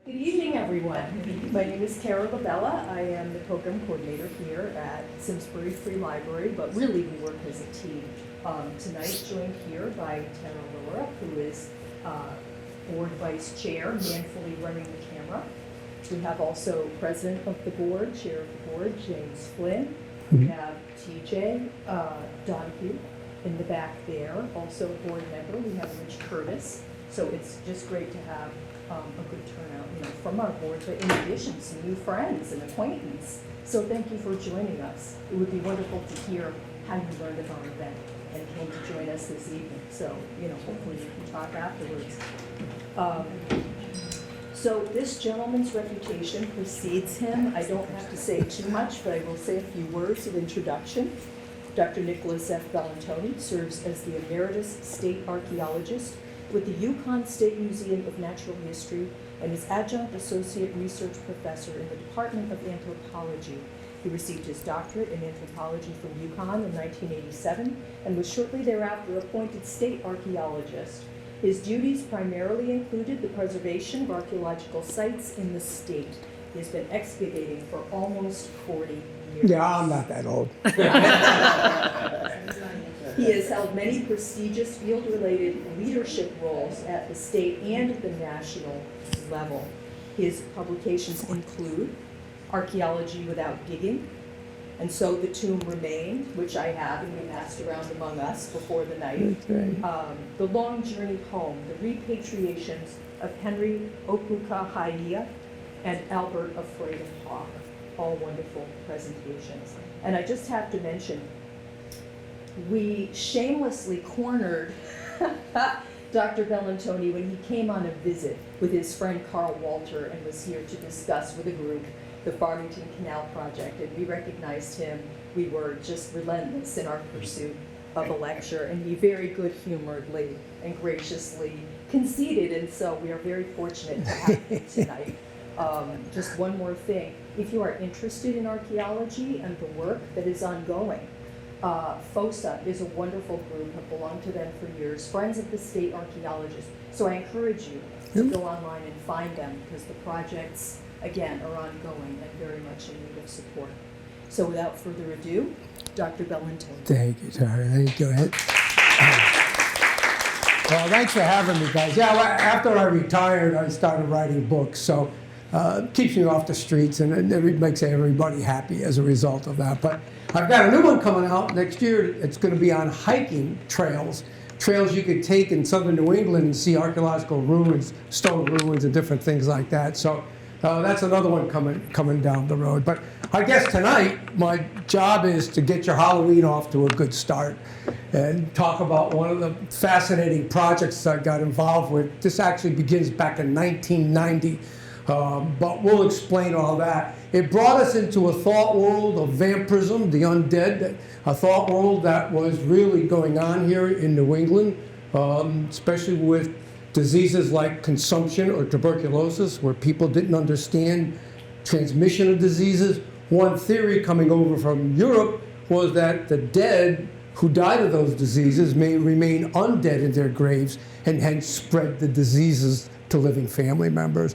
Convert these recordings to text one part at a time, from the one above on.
Good evening, everyone. My name is Tara Willerup. I am the program coordinator here at Simsbury Free Library, but really we work as a team. Tonight, joined here by Tara Willerup, who is board vice chair, manfully running the camera. We have also president of the board, chair of the board, James Flynn. We have TJ Donahue in the back there, also a board member. We have Rich Curtis. So it's just great to have a good turnout, from our board, but in addition, some new friends and acquaintance. So thank you for joining us. It would be wonderful to hear how you learned of our event and came to join us this evening. So, hopefully you can talk afterwards. So this gentleman's reputation precedes him. I don't have to say too much, but I will say a few words of introduction. Dr. Nicholas F. Bellantoni serves as the Emeritus State Archaeologist with the Yukon State Museum of Natural History and is Adjunct Associate Research Professor in the Department of Anthropology. He received his doctorate in anthropology from Yukon in 1987 and was shortly thereafter appointed State Archaeologist. His duties primarily included the preservation of archaeological sites in the state. He has been excavating for almost 40 years. Yeah, I'm not that old. He has held many prestigious field-related leadership roles at the state and the national level. His publications include Archaeology Without Digging, and So the Tomb Remained, which I have and we passed around among us before the night. Right. The Long Journey Home, The Repatriations of Henry Okuka-Haia and Albert Afraid of Hawk. All wonderful presentations. And I just have to mention, we shamelessly cornered Dr. Bellantoni when he came on a visit with his friend Carl Walter and was here to discuss with a group the Farmington Canal Project, and we recognized him. We were just relentless in our pursuit of a lecture, and he very good-humoredly and graciously conceded, and so we are very fortunate to have him tonight. Just one more thing. If you are interested in archaeology and the work that is ongoing, FOSA is a wonderful group. I've belonged to them for years, Friends of the State Archaeologists. So I encourage you to go online and find them because the projects, again, are ongoing and very much in need of support. So without further ado, Dr. Bellantoni. Thank you, Tara. Go ahead. Well, thanks for having me, guys. Yeah, after I retired, I started writing books, so it keeps me off the streets, and it makes everybody happy as a result of that. But I've got a new one coming out next year. It's going to be on hiking trails you could take in southern New England and see archaeological ruins, stone ruins, and different things like that. So that's another one coming down the road. But I guess tonight, my job is to get your Halloween off to a good start and talk about one of the fascinating projects I got involved with. This actually begins back in 1990. But we'll explain all that. It brought us into a thought world of vampirism, the undead, a thought world that was really going on here in New England, especially with diseases like consumption or tuberculosis, where people didn't understand transmission of diseases. One theory coming over from Europe was that the dead who died of those diseases may remain undead in their graves and hence spread the diseases to living family members.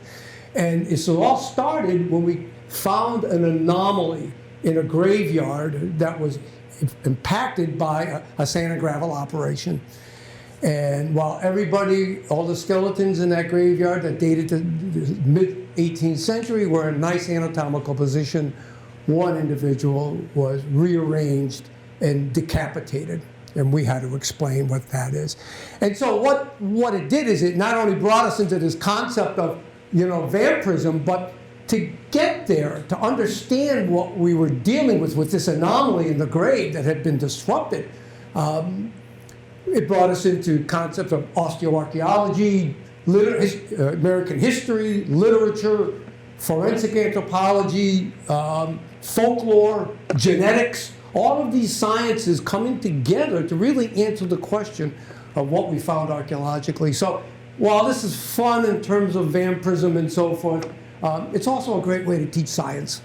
And it all started when we found an anomaly in a graveyard that was impacted by a sand and gravel operation. And while all the skeletons in that graveyard that dated to the mid-18th century were in nice anatomical position, one individual was rearranged and decapitated. And we had to explain what that is. And so what it did is it not only brought us into this concept of vampirism, but to get there, to understand what we were dealing with this anomaly in the grave that had been disrupted, it brought us into concepts of osteoarchaeology, American history, literature, forensic anthropology, folklore, genetics, all of these sciences coming together to really answer the question of what we found archaeologically. So while this is fun in terms of vampirism and so forth, it's also a great way to teach science.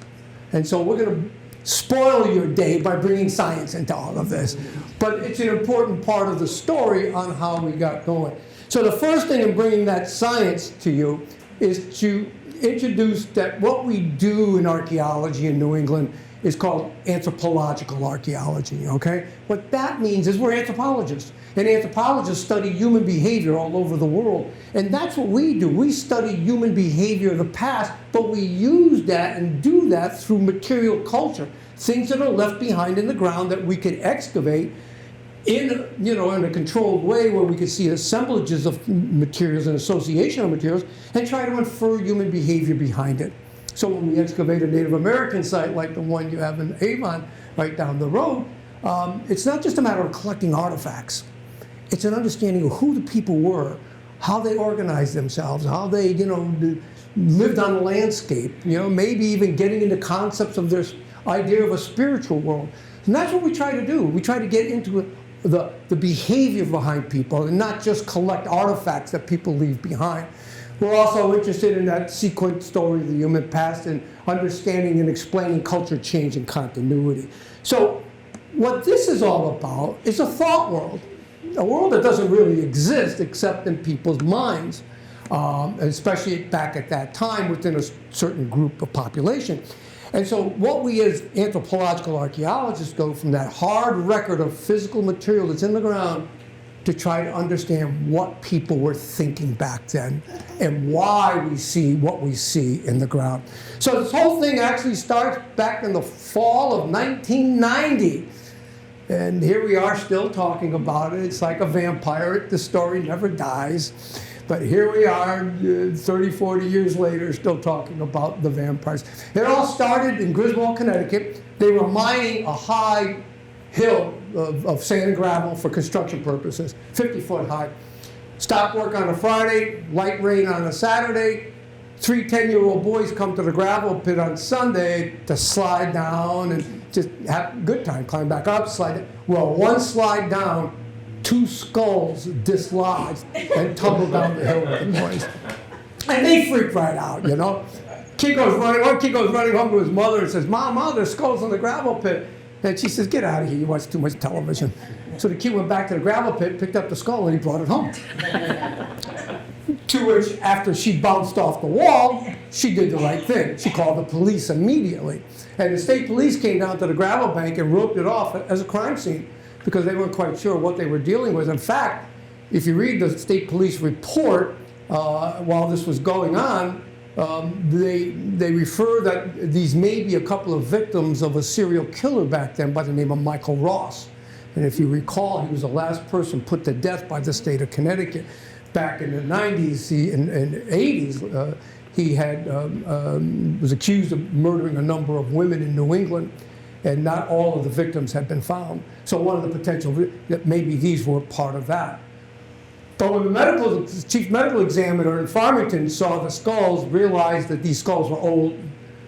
And so we're going to spoil your day by bringing science into all of this. But it's an important part of the story on how we got going. So the first thing in bringing that science to you is to introduced that what we do in archaeology in New England is called anthropological archaeology, okay? What that means is we're anthropologists, and anthropologists study human behavior all over the world, and that's what we do. We study human behavior of the past, but we use that and do that through material culture, things that are left behind in the ground that we can excavate in, you know, in a controlled way where we can see assemblages of materials and association of materials and try to infer human behavior behind it. So when we excavate a Native American site like the one you have in Avon right down the road, it's not just a matter of collecting artifacts. It's an understanding of who the people were, how they organized themselves, how they, you know, lived on the landscape, you know, maybe even getting into concepts of their idea of a spiritual world. And that's what we try to do. We try to get into the behavior behind people and not just collect artifacts that people leave behind. We're also interested in that sequence story of the human past and understanding and explaining culture change and continuity. So what this is all about is a thought world, a world that doesn't really exist except in people's minds, especially back at that time within a certain group of population. And so what we as anthropological archaeologists go from that hard record of physical material that's in the ground to try to understand what people were thinking back then and why we see what we see in the ground. So this whole thing actually starts back in the fall of 1990. And here we are still talking about it. It's like a vampire. The story never dies. But here we are 30, 40 years later still talking about the vampires. It all started in Griswold, Connecticut. They were mining a high hill of sand and gravel for construction purposes, 50 foot high. Stop work on a Friday, light rain on a Saturday. 3 10-year-old boys come to the gravel pit on Sunday to slide down and just have a good time, climb back up, slide down. Well, one slide down, 2 skulls dislodged and tumbled down the hill with the boys. And they freaked right out, you know. One kid goes running home to his mother and says, Mom, there's skulls in the gravel pit. And she says, get out of here, you watch too much television. So the kid went back to the gravel pit, picked up the skull, and he brought it home. To which, after she bounced off the wall, she did the right thing. She called the police immediately. And the state police came down to the gravel bank and roped it off as a crime scene because they weren't quite sure what they were dealing with. In fact, if you read the state police report while this was going on, they refer that these may be a couple of victims of a serial killer back then by the name of Michael Ross. And if you recall, he was the last person put to death by the state of Connecticut. Back in the 90s and 80s, he was accused of murdering a number of women in New England, and not all of the victims had been found. So one of the potential, that maybe these were part of that. But when the chief medical examiner in Farmington saw the skulls, realized that these skulls were old,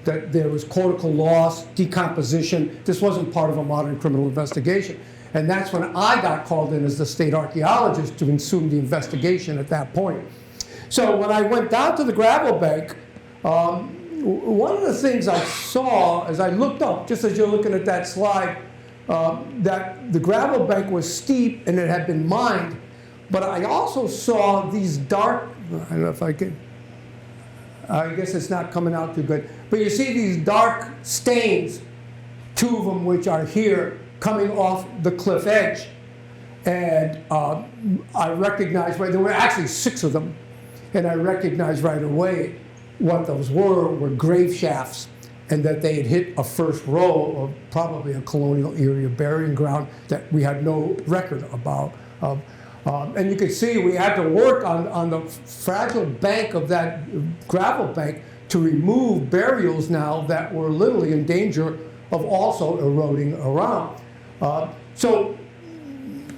that there was cortical loss, decomposition. This wasn't part of a modern criminal investigation. And that's when I got called in as the state archaeologist to assume the investigation at that point. So when I went down to the gravel bank, one of the things I saw as I looked up, just as you're looking at that slide, that the gravel bank was steep and it had been mined. But I also saw these dark, I don't know if I can, I guess it's not coming out too good, but you see these dark stains, 2 of them which are here, coming off the cliff edge. And I recognized, there were actually 6 of them, and I recognized right away what those were grave shafts, and that they had hit a first row of probably a colonial area burying ground that we had no record about. And you can see we had to work on the fragile bank of that gravel bank to remove burials now that were literally in danger of also eroding around. So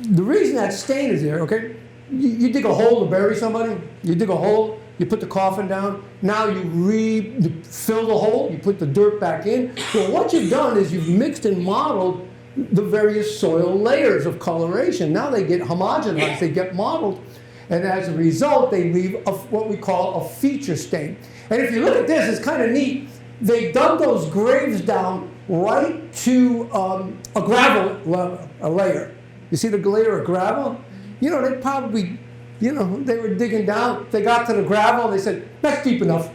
the reason that stain is there, okay, you dig a hole to bury somebody, you dig a hole, you put the coffin down, now you fill the hole, you put the dirt back in. Well, what you've done is you've mixed and modeled the various soil layers of coloration. Now they get homogenized, they get modeled, and as a result, they leave what we call a feature stain. And if you look at this, it's kind of neat. They dug those graves down right to a gravel layer. You see the layer of gravel? You know, they probably, they were digging down. They got to the gravel. They said, that's deep enough.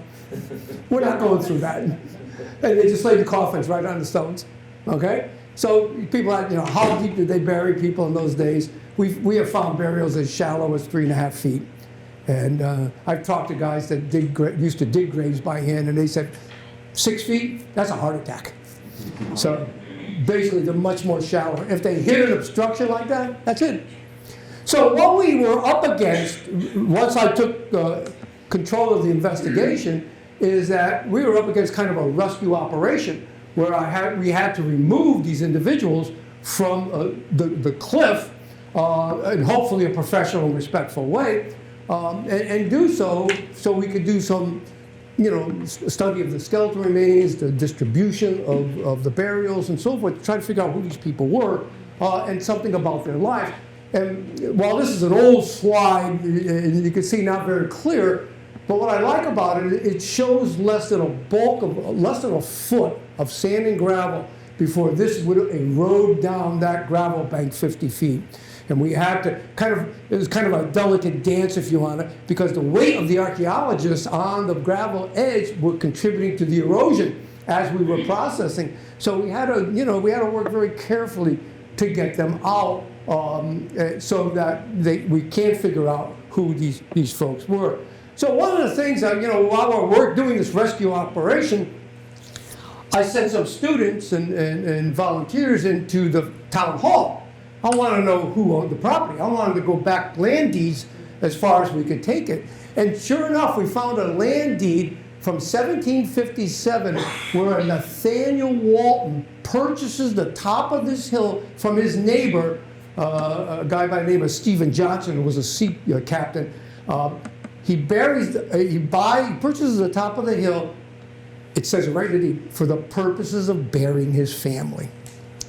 We're not going through that. And they just laid the coffins right on the stones, okay? So people had, how deep did they bury people in those days? We have found burials as shallow as 3.5 feet. And I've talked to guys that used to dig graves by hand, and they said, 6 feet, that's a heart attack. So basically, they're much more shallow. If they hit an obstruction like that, that's it. So what we were up against, once I took control of the investigation, is that we were up against kind of a rescue operation where we had to remove these individuals from the cliff in hopefully a professional and respectful way, and do so we could do some study of the skeletal remains, the distribution of the burials and so forth, to try to figure out who these people were and something about their life. And while this is an old slide, and you can see not very clear, but what I like about it, it shows less than a foot of sand and gravel before this would erode down that gravel bank 50 feet. And we had to it was kind of a delicate dance, if you want it, because the weight of the archaeologists on the gravel edge were contributing to the erosion as we were processing. So we had to work very carefully to get them out so that we can't figure out who these folks were. So one of the things that, while we're doing this rescue operation, I sent some students and volunteers into the town hall. I want to know who owned the property. I wanted to go back land deeds as far as we could take it. And sure enough, we found a land deed from 1757 where Nathaniel Walton purchases the top of this hill from his neighbor, a guy by the name of Stephen Johnson, who was a sea captain. He purchases the top of the hill. It says right in the deed, for the purposes of burying his family.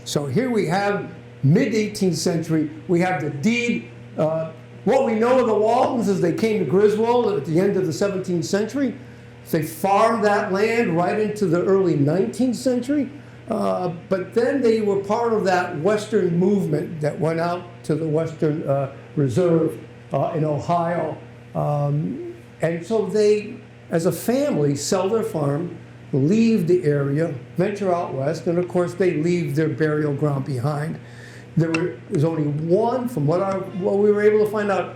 So here we have mid-18th century, we have the deed. What we know of the Waltons is they came to Griswold at the end of the 17th century. They farmed that land right into the early 19th century. But then they were part of that Western movement that went out to the Western Reserve in Ohio. And so they, as a family, sell their farm, leave the area, venture out west, and of course they leave their burial ground behind. There's only one, from what we were able to find out,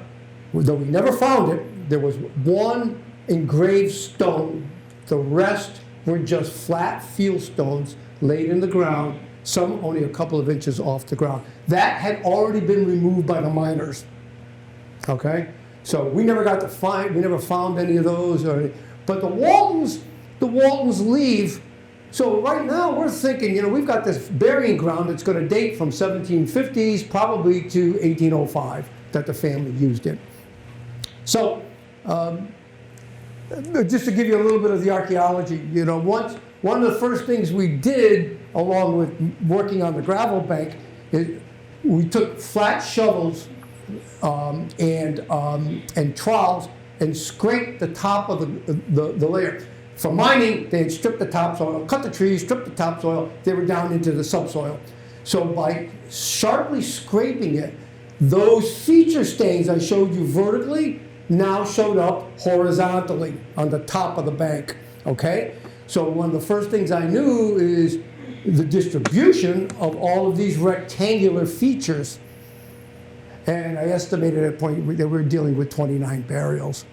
though we never found it, there was one engraved stone. The rest were just flat field stones laid in the ground, some only a couple of inches off the ground. That had already been removed by the miners. Okay? So we never found any of those. But the Waltons leave. So right now we're thinking, we've got this burying ground that's going to date from 1750s probably to 1805 that the family used it. So just to give you a little bit of the archaeology, one of the first things we did along with working on the gravel bank is we took flat shovels and trowels and scraped the top of the layer. For mining, they had stripped the topsoil, cut the trees, stripped the topsoil, they were down into the subsoil. So by sharply scraping it, those feature stains I showed you vertically now showed up horizontally on the top of the bank, okay? So one of the first things I knew is the distribution of all of these rectangular features. And I estimated at a point that we were dealing with 29 burials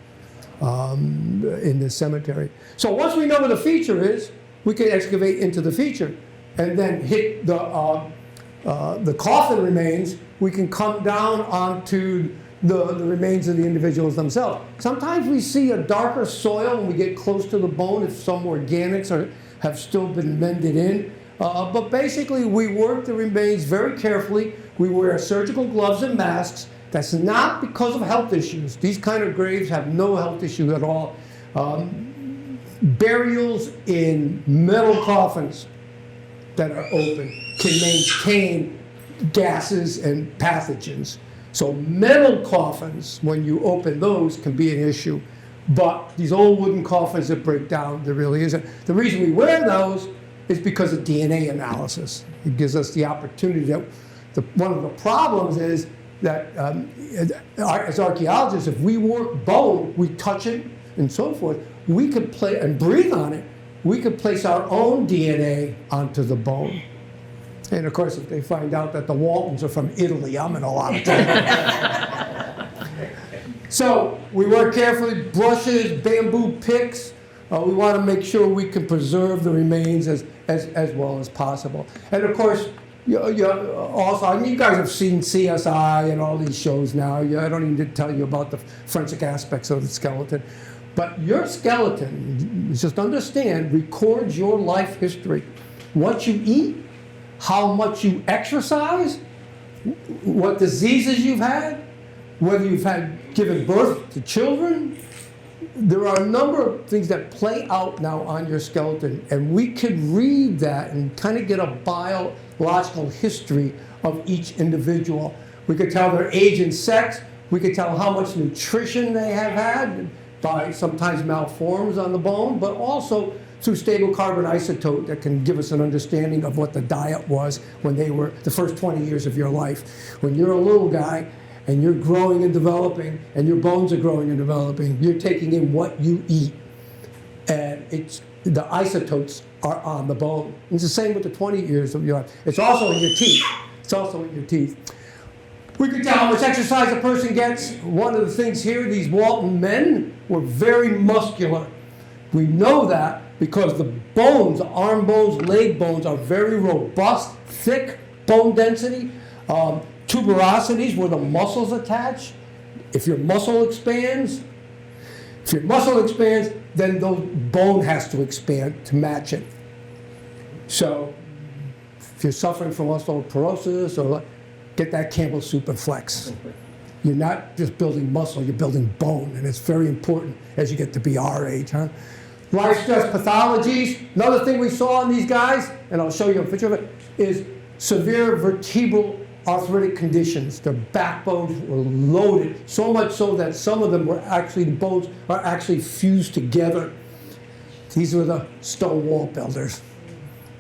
in this cemetery. So once we know where the feature is, we can excavate into the feature and then hit the coffin remains. We can come down onto the remains of the individuals themselves. Sometimes we see a darker soil when we get close to the bone if some organics have still been mended in. But basically, we work the remains very carefully. We wear surgical gloves and masks. That's not because of health issues. These kind of graves have no health issues at all. Burials in metal coffins that are open can maintain gases and pathogens. So metal coffins, when you open those, can be an issue. But these old wooden coffins that break down, there really isn't. The reason we wear those is because of DNA analysis. It gives us the opportunity that one of the problems is that as archaeologists, if we work bone, we touch it and so forth, we could and breathe on it, we could place our own DNA onto the bone. And of course, if they find out that the Waltons are from Italy, I'm in a lot of trouble. So we work carefully, brushes, bamboo picks. We want to make sure we can preserve the remains as well as possible. And of course, also, I mean, you guys have seen CSI and all these shows now. I don't even need to tell you about the forensic aspects of the skeleton. But your skeleton, just understand, records your life history. What you eat, how much you exercise, what diseases you've had, whether you've given birth to children. There are a number of things that play out now on your skeleton, and we could read that and kind of get a biological history of each individual. We could tell their age and sex. We could tell how much nutrition they have had by sometimes malforms on the bone, but also through stable carbon isotope that can give us an understanding of what the diet was when they were the first 20 years of your life. When you're a little guy, and you're growing and developing, and your bones are growing and developing, you're taking in what you eat. And the isotopes are on the bone. It's the same with the 20 years of your life. It's also in your teeth. It's also in your teeth. We can tell how much exercise a person gets. One of the things here, these Walton men were very muscular. We know that because the bones, arm bones, leg bones, are very robust, thick bone density. Tuberosities, where the muscles attach. If your muscle expands, then the bone has to expand to match it. So, if you're suffering from osteoporosis, or get that Campbell soup and flex. You're not just building muscle, you're building bone, and it's very important as you get to be our age, huh? Life stress pathologies. Another thing we saw in these guys, and I'll show you a picture of it, is severe vertebral arthritic conditions. Their backbones were loaded, so much so that some of them were actually, the bones are actually fused together. These were the stone wall builders.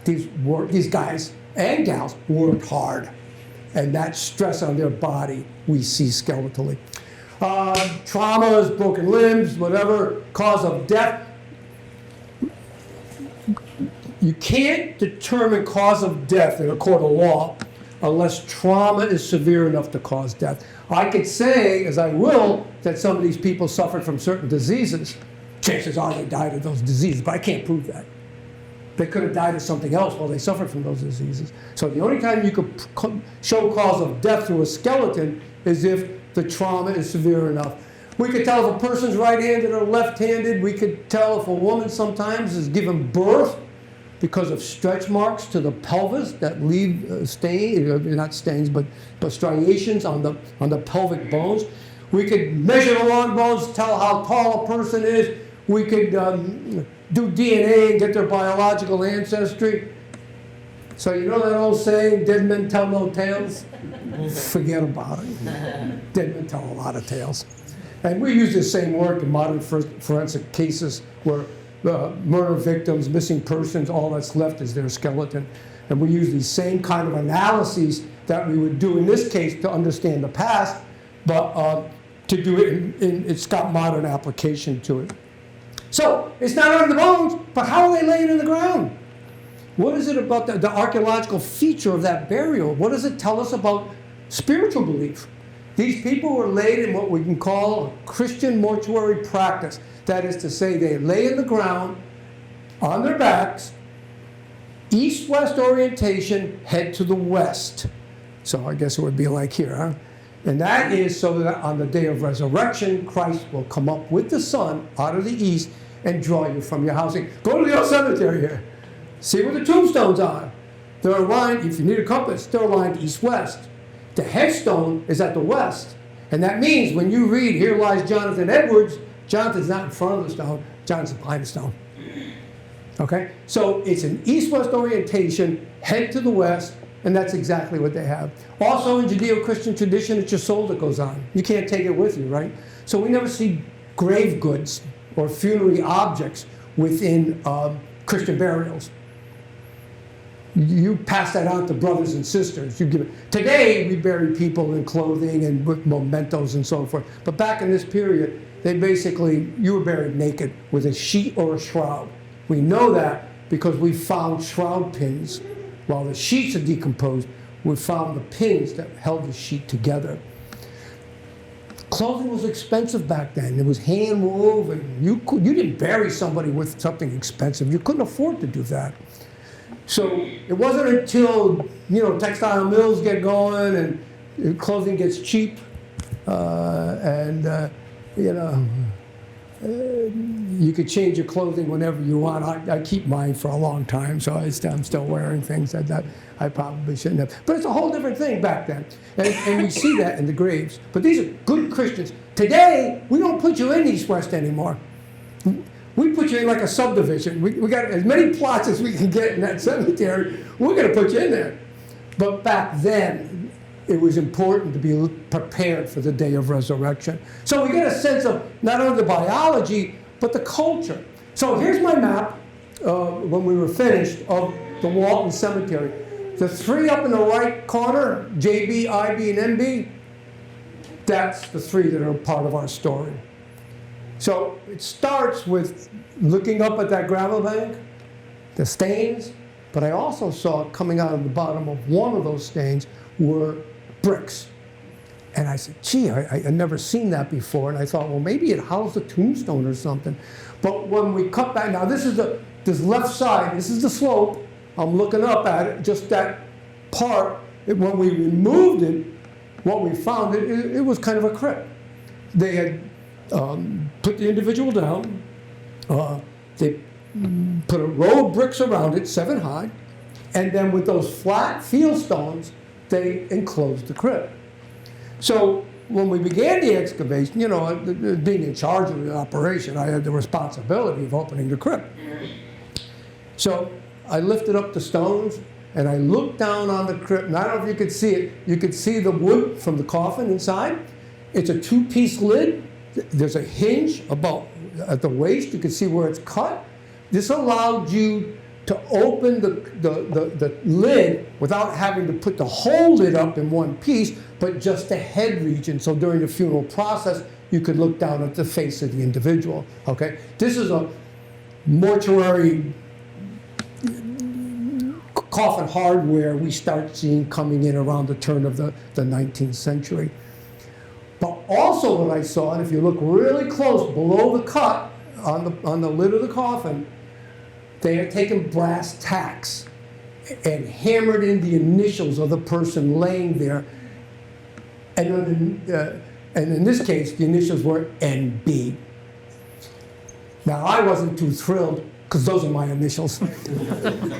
These guys and gals worked hard, and that stress on their body we see skeletally. Traumas, broken limbs, whatever, cause of death. You can't determine cause of death in a court of law unless trauma is severe enough to cause death. I could say, as I will, that some of these people suffered from certain diseases. Chances are they died of those diseases, but I can't prove that. They could have died of something else while they suffered from those diseases. So the only time you could show cause of death through a skeleton is if the trauma is severe enough. We could tell if a person's right-handed or left-handed. We could tell if a woman sometimes is given birth because of stretch marks to the pelvis that leave not stains, but striations on the pelvic bones. We could measure the long bones, tell how tall a person is. We could do DNA and get their biological ancestry. So you know that old saying, dead men tell no tales? Forget about it. Dead men tell a lot of tales. And we use the same work in modern forensic cases where murder victims, missing persons, all that's left is their skeleton. And we use these same kind of analyses that we would do in this case to understand the past, but to do it it's got modern application to it. So, it's not under the bones, but how are they laying in the ground? What is it about the archaeological feature of that burial? What does it tell us about spiritual belief? These people were laid in what we can call a Christian mortuary practice. That is to say, they lay in the ground on their backs, east-west orientation, head to the west. So I guess it would be like here, huh? And that is so that on the day of resurrection, Christ will come up with the sun out of the east and draw you from your housing. Go to the old cemetery here. See where the tombstones are. They're aligned, if you need a compass, they're aligned east-west. The headstone is at the west. And that means when you read, here lies Jonathan Edwards, Jonathan's not in front of the stone, Jonathan's behind the stone. Okay? So it's an east-west orientation, head to the west, and that's exactly what they have. Also in Judeo-Christian tradition, it's your soul that goes on. You can't take it with you, right? So we never see grave goods or funerary objects within Christian burials. You pass that on to brothers and sisters. You give it. Today, we bury people in clothing and with mementos and so forth. But back in this period, they basically, you were buried naked with a sheet or a shroud. We know that because we found shroud pins. While the sheets are decomposed, we found the pins that held the sheet together. Clothing was expensive back then. It was hand woven. You didn't bury somebody with something expensive. You couldn't afford to do that. So it wasn't until, textile mills get going and clothing gets cheap, you could change your clothing whenever you want. I keep mine for a long time, so I'm still wearing things that I probably shouldn't have. But it's a whole different thing back then. And we see that in the graves. But these are good Christians. Today, we don't put you in East West anymore. We put you in like a subdivision. We got as many plots as we can get in that cemetery. We're going to put you in there. But back then, it was important to be prepared for the day of resurrection. So we get a sense of not only the biology, but the culture. So here's my map, when we were finished, of the Walton Cemetery. The three up in the right corner, JB, IB, and MB, that's the three that are part of our story. So it starts with looking up at that gravel bank, the stains, but I also saw coming out of the bottom of one of those stains were bricks. And I said, gee, I had never seen that before. And I thought, well, maybe it housed a tombstone or something. But when we cut back, now this left side, this is the slope. I'm looking up at it, just that part. When we removed it, what we found, it was kind of a crypt. They had put the individual down. They put a row of bricks around it, 7 high. And then with those flat field stones, they enclosed the crypt. So when we began the excavation, being in charge of the operation, I had the responsibility of opening the crypt. So I lifted up the stones and I looked down on the crypt. And I don't know if you could see it. You could see the wood from the coffin inside. It's a 2-piece lid. There's a hinge about at the waist. You can see where it's cut. This allowed you to open the lid without having to put the whole lid up in one piece, but just the head region. So during the funeral process, you could look down at the face of the individual. Okay, this is a mortuary coffin hardware we start seeing coming in around the turn of the 19th century. But also what I saw, and if you look really close below the cut on the lid of the coffin, they had taken brass tacks and hammered in the initials of the person laying there. And in this case, the initials were NB. Now, I wasn't too thrilled, because those are my initials.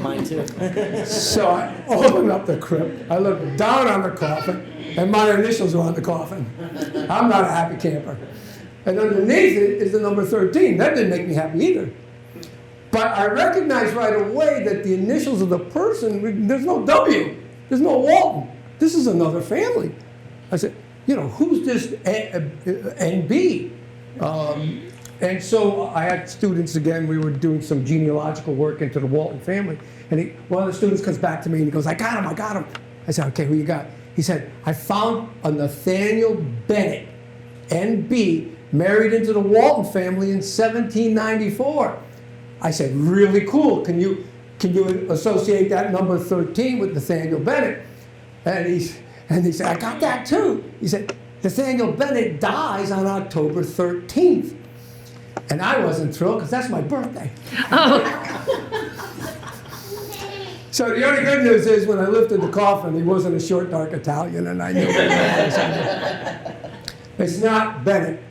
Mine too. So I opened up the crypt, I looked down on the coffin, and my initials were on the coffin. I'm not a happy camper. And underneath it is the number 13. That didn't make me happy either. But I recognized right away that the initials of the person, there's no W, there's no Walton. This is another family. I said, who's this NB? And so I had students again, we were doing some genealogical work into the Walton family. And one of the students comes back to me and he goes, I got him. I said, okay, who you got? He said, I found a Nathaniel Bennett, NB, married into the Walton family in 1794. I said, really cool. Can you associate that number 13 with Nathaniel Bennett? And he said, I got that too. He said, Nathaniel Bennett dies on October 13th. And I wasn't thrilled because that's my birthday. So the only good news is when I lifted the coffin, he wasn't a short, dark Italian, and I knew it. It's not Bennett,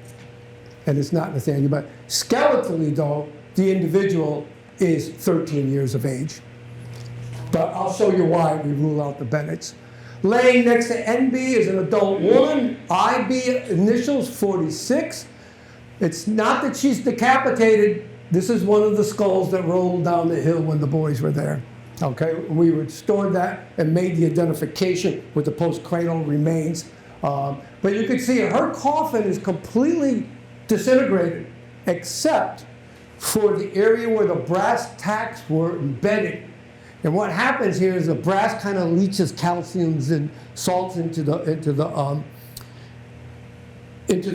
and it's not Nathaniel Bennett. Skeletally, though, the individual is 13 years of age. But I'll show you why we rule out the Bennetts. Laying next to NB is an adult woman, IB initials 46. It's not that she's decapitated. This is one of the skulls that rolled down the hill when the boys were there. Okay, we restored that and made the identification with the post-cranial remains. But you can see her coffin is completely disintegrated, except for the area where the brass tacks were embedded. And what happens here is the brass kind of leaches calciums and salts into the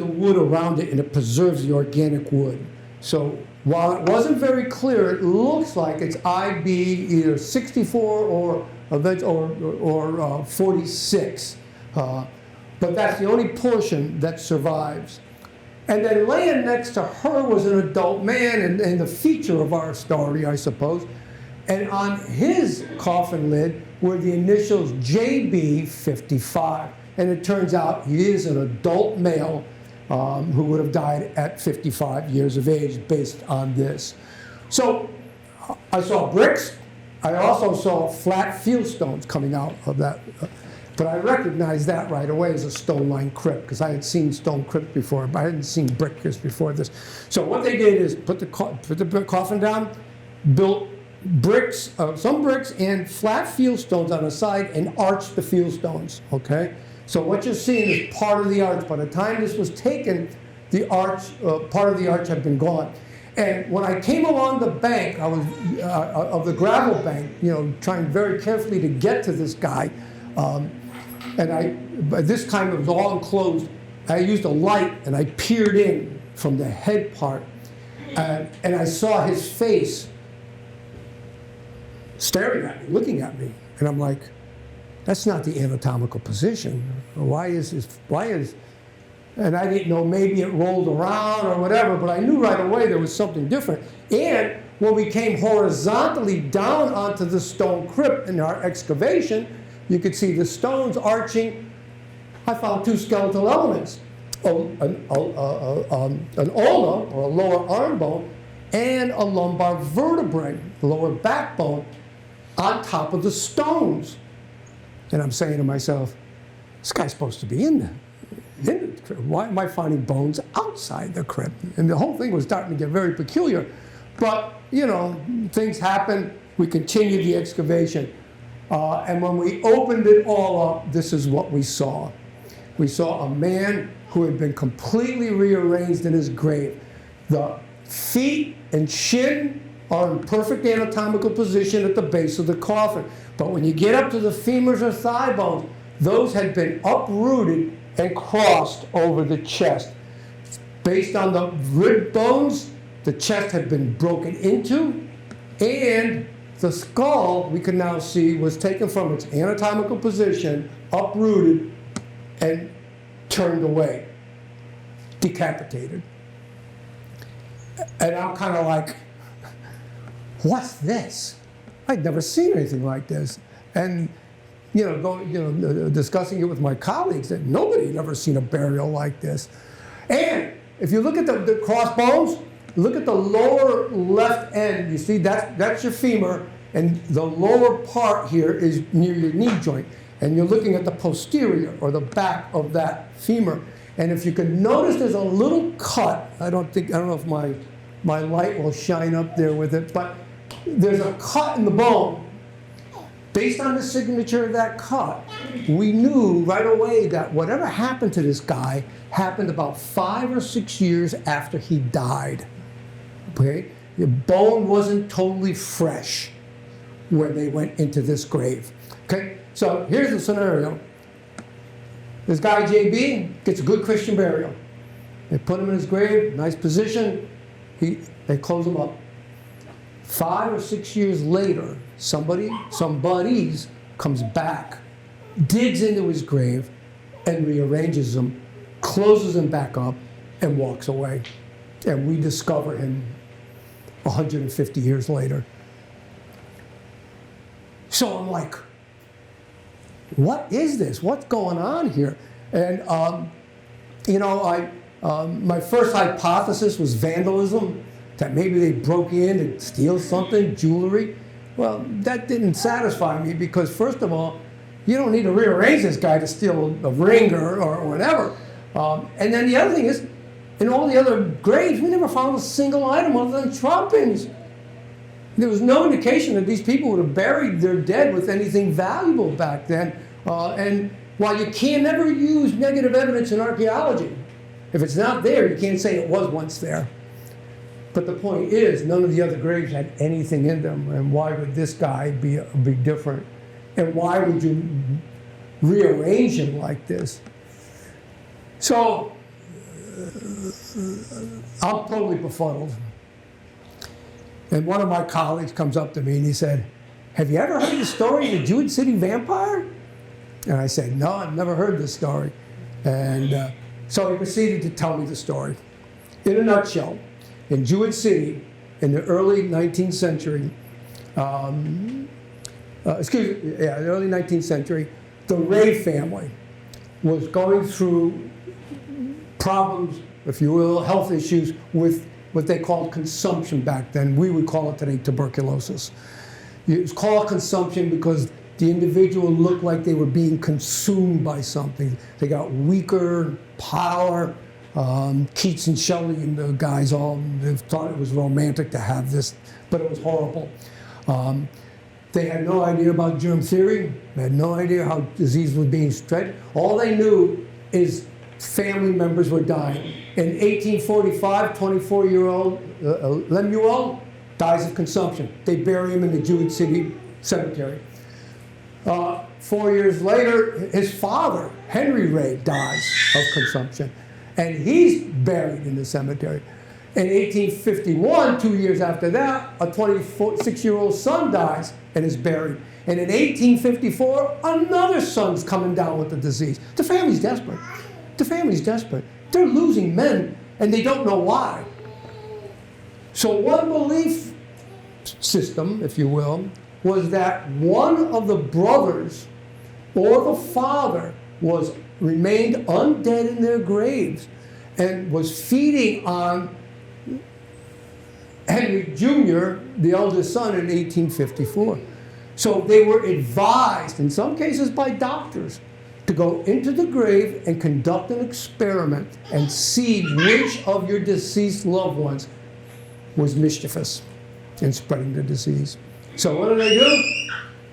wood around it, and it preserves the organic wood. So while it wasn't very clear, it looks like it's IB either 64 or 46. But that's the only portion that survives. And then laying next to her was an adult man, and the feature of our story, I suppose. And on his coffin lid were the initials JB55. And it turns out he is an adult male who would have died at 55 years of age based on this. So I saw bricks. I also saw flat field stones coming out of that. But I recognized that right away as a stone-lined crypt because I had seen stone crypt before, but I hadn't seen bricks before this. So what they did is put the coffin down, built bricks, some bricks and flat field stones on the side, and arched the field stones, okay? So what you're seeing is part of the arch. By the time this was taken, the arch, part of the arch had been gone. And when I came along the bank, I was of the gravel bank, you know, trying very carefully to get to this guy. By this time it was all enclosed. I used a light and I peered in from the head part, and I saw his face staring at me, looking at me, and I'm like, that's not the anatomical position. Why is, and I didn't know, maybe it rolled around or whatever, but I knew right away there was something different. And when we came horizontally down onto the stone crypt in our excavation, you could see the stones arching. I found two skeletal elements, an ulna, or a lower arm bone, and a lumbar vertebrae, the lower backbone, on top of the stones. And I'm saying to myself, this guy's supposed to be in the crypt. Why am I finding bones outside the crypt? And the whole thing was starting to get very peculiar. But, you know, things happen. We continued the excavation. And when we opened it all up, this is what we saw. We saw a man who had been completely rearranged in his grave. The feet and shin are in perfect anatomical position at the base of the coffin. But when you get up to the femurs or thigh bones, those had been uprooted and crossed over the chest. Based on the rib bones, the chest had been broken into, and the skull, we can now see, was taken from its anatomical position, uprooted, and turned away, decapitated. And I'm kind of like, what's this? I'd never seen anything like this. And discussing it with my colleagues, that nobody had ever seen a burial like this. And if you look at the crossbones, look at the lower left end. You see, that's your femur, and the lower part here is near your knee joint. And you're looking at the posterior, or the back of that femur. And if you can notice, there's a little cut. I don't know if my light will shine up there with it, but there's a cut in the bone. Based on the signature of that cut, we knew right away that whatever happened to this guy happened about 5 or 6 years after he died. Okay? The bone wasn't totally fresh when they went into this grave. Okay? So here's the scenario. This guy, JB, gets a good Christian burial. They put him in his grave, nice position. They close him up. 5 or 6 years later, somebody's comes back, digs into his grave, and rearranges him, closes him back up, and walks away. And we discover him 150 years later. So I'm like, what is this? What's going on here? And my first hypothesis was vandalism, that maybe they broke in to steal something, jewelry. Well, that didn't satisfy me because, first of all, you don't need to rearrange this guy to steal a ring or whatever. And then the other thing is, in all the other graves, we never found a single item other than trout pins. There was no indication that these people would have buried their dead with anything valuable back then. And while you can never use negative evidence in archaeology, if it's not there, you can't say it was once there. But the point is, none of the other graves had anything in them, and why would this guy be different? And why would you rearrange him like this? So, I'm totally befuddled. And one of my colleagues comes up to me and he said, "Have you ever heard the story of the Jewett City vampire?" And I said, "No, I've never heard this story." And so he proceeded to tell me the story. In a nutshell, in Jewett City, in the early 19th century, the early 19th century, the Ray family was going through problems, if you will, health issues with what they called consumption back then. We would call it today tuberculosis. It was called consumption because the individual looked like they were being consumed by something. They got weaker, pallor. Keats and Shelley and the guys all thought it was romantic to have this, but it was horrible. They had no idea about germ theory. They had no idea how disease was being spread. All they knew is family members were dying. In 1845, 24-year-old Lemuel dies of consumption. They bury him in the Jewett City Cemetery. 4 years later, his father, Henry Ray, dies of consumption. And he's buried in the cemetery. In 1851, 2 years after that, a 26-year-old son dies and is buried. And in 1854, another son's coming down with the disease. The family's desperate. The family's desperate. They're losing men, and they don't know why. So one belief system, if you will, was that one of the brothers or the father remained undead in their graves and was feeding on Henry Jr., the eldest son, in 1854. So they were advised, in some cases by doctors, to go into the grave and conduct an experiment and see which of your deceased loved ones was mischievous in spreading the disease. So what did?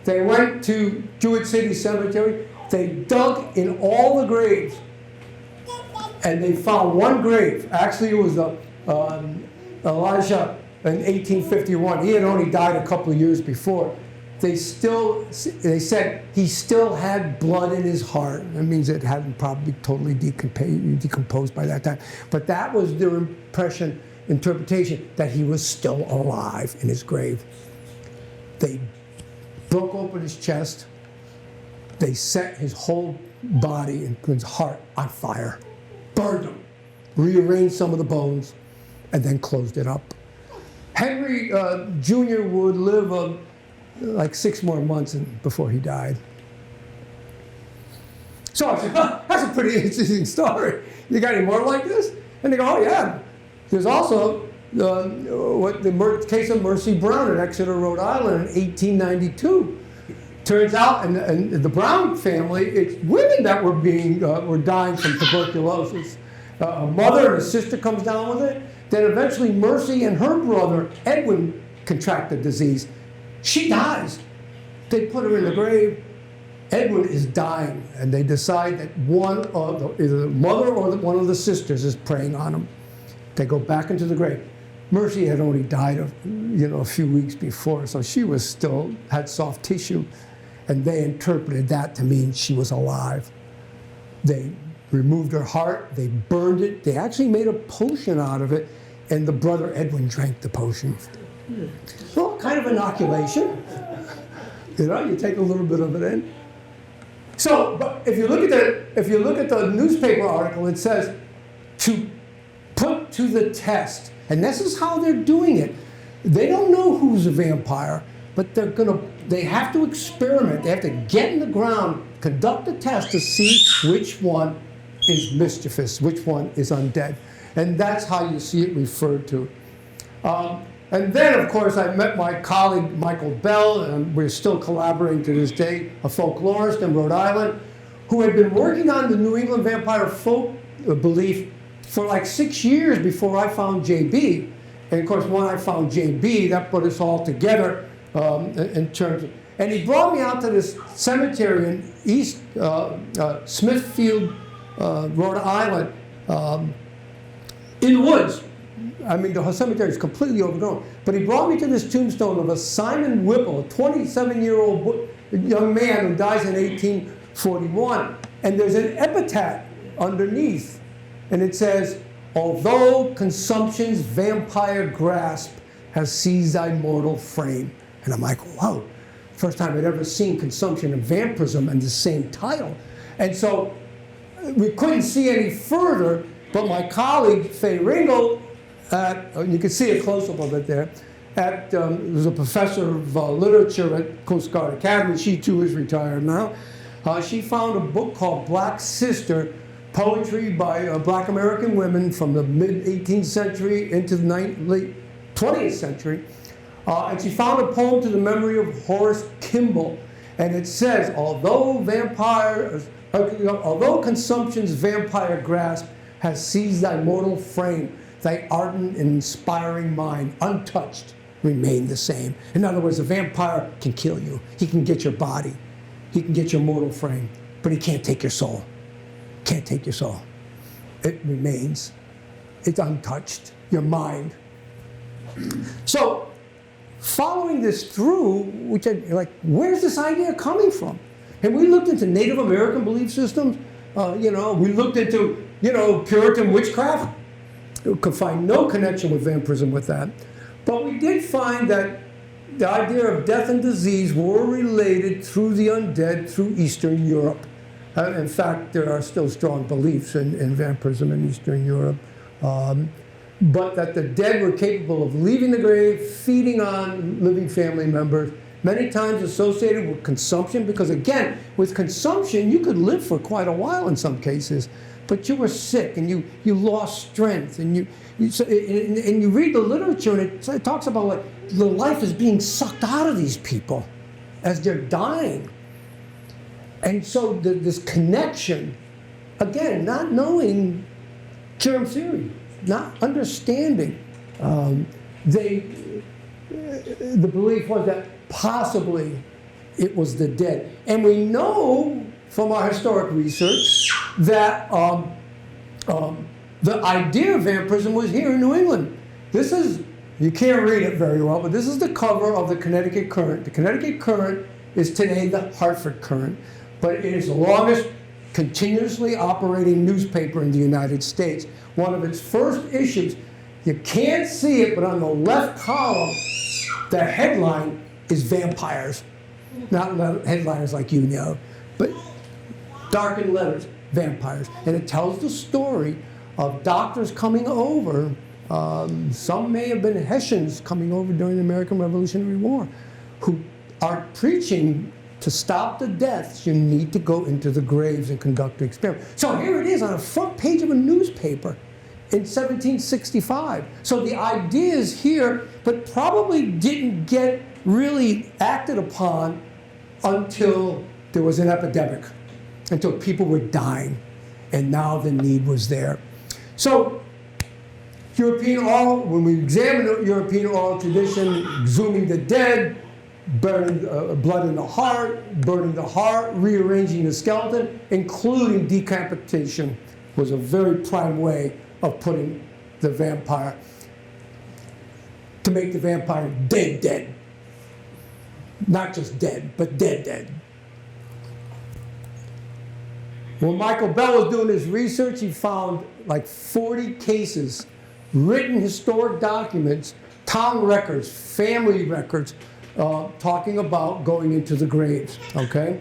They went to Jewett City Cemetery. They dug in all the graves, and they found one grave. Actually, it was Elijah in 1851. He had only died a couple of years before. They said he still had blood in his heart. That means it hadn't probably totally decomposed by that time. But that was their interpretation, that he was still alive in his grave. They broke open his chest. They set his whole body and his heart on fire, burned him, rearranged some of the bones, and then closed it up. Henry Jr. would live like 6 more months before he died. So I said, that's a pretty interesting story. You got any more like this? And they go, oh yeah. There's also the case of Mercy Brown in Exeter, Rhode Island in 1892. Turns out, in the Brown family, it's women that were dying from tuberculosis. A mother and a sister comes down with it. Then eventually Mercy and her brother, Edwin, contract the disease. She dies. They put her in the grave. Edwin is dying, and they decide that either the mother or one of the sisters is preying on him. They go back into the grave. Mercy had only died a few weeks before, so she was still had soft tissue, and they interpreted that to mean she was alive. They removed her heart. They burned it. They actually made a potion out of it, and the brother Edwin drank the potion. Well, kind of inoculation. You take a little bit of it in. So, but if you look at the newspaper article, it says to put to the test, and this is how they're doing it. They don't know who's a vampire, but they have to experiment. They have to get in the ground, conduct a test to see which one is mischievous, which one is undead, and that's how you see it referred to. And then, of course, I met my colleague, Michael Bell, and we're still collaborating to this day, a folklorist in Rhode Island, who had been working on the New England vampire folk belief for like 6 years before I found JB. And of course, when I found JB, that put us all together in terms of, and he brought me out to this cemetery in East Smithfield, Rhode Island, in the woods. I mean, the whole cemetery is completely overgrown. But he brought me to this tombstone of a Simon Whipple, a 27-year-old young man who dies in 1841. And there's an epitaph underneath. And it says, although consumption's vampire grasp has seized thy mortal frame. And I'm like, whoa. First time I'd ever seen consumption and vampirism in the same title. And so we couldn't see any further, but my colleague, Faye Ringel, you can see a close-up of it there, was a professor of literature at Coast Guard Academy. She too is retired now. She found a book called Black Sister, poetry by Black American women from the mid-18th century into the late 20th century. And she found a poem to the memory of Horace Kimball. And it says, although consumption's vampire grasp has seized thy mortal frame, thy ardent and inspiring mind, untouched, remain the same. In other words, a vampire can kill you. He can get your body. He can get your mortal frame. But he can't take your soul. Can't take your soul. It remains. It's untouched. Your mind. So, following this through, which I, like, where's this idea coming from? And we looked into Native American belief systems. We looked into, Puritan witchcraft. We could find no connection with vampirism with that. But we did find that the idea of death and disease were related through the undead through Eastern Europe. In fact, there are still strong beliefs in vampirism in Eastern Europe. But that the dead were capable of leaving the grave, feeding on living family members, many times associated with consumption, because again, with consumption, you could live for quite a while in some cases, but you were sick and you lost strength, and you read the literature, and it talks about like the life is being sucked out of these people as they're dying. And so this connection, again, not knowing germ theory, not understanding, the belief was that possibly it was the dead. And we know from our historic research that the idea of vampirism was here in New England. This is, you can't read it very well, but this is the cover of the Connecticut Current. The Connecticut Current is today the Hartford Current, but it is the longest continuously operating newspaper in the United States. One of its first issues, you can't see it, but on the left column, the headline is vampires. Not headliners like you know, but darkened letters, vampires. And it tells the story of doctors coming over. Some may have been Hessians coming over during the American Revolutionary War, who are preaching to stop the deaths, you need to go into the graves and conduct the experiment. So here it is on the front page of a newspaper in 1765. So the idea is here, but probably didn't get really acted upon until there was an epidemic, until people were dying, and now the need was there. So European oral, when we examine the European oral tradition, exhuming the dead, burning blood in the heart, burning the heart, rearranging the skeleton, including decapitation, was a very prime way of putting the vampire, to make the vampire dead. Not just dead, but dead. When Michael Bell was doing his research, he found like 40 cases, written historic documents, town records, family records, talking about going into the graves, okay?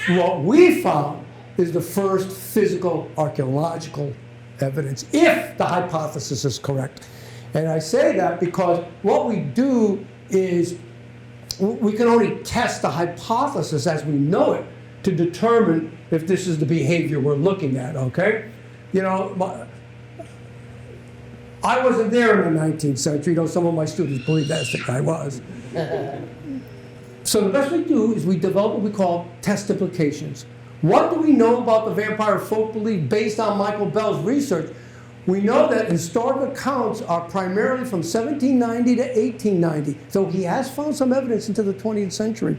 What we found is the first physical archaeological evidence, if the hypothesis is correct. And I say that because what we do is we can only test the hypothesis as we know it to determine if this is the behavior we're looking at, okay? I wasn't there in the 19th century, though some of my students believe that's the guy was. So the best we do is we develop what we call test implications. What do we know about the vampire folk belief based on Michael Bell's research? We know that historic accounts are primarily from 1790 to 1890, so he has found some evidence into the 20th century.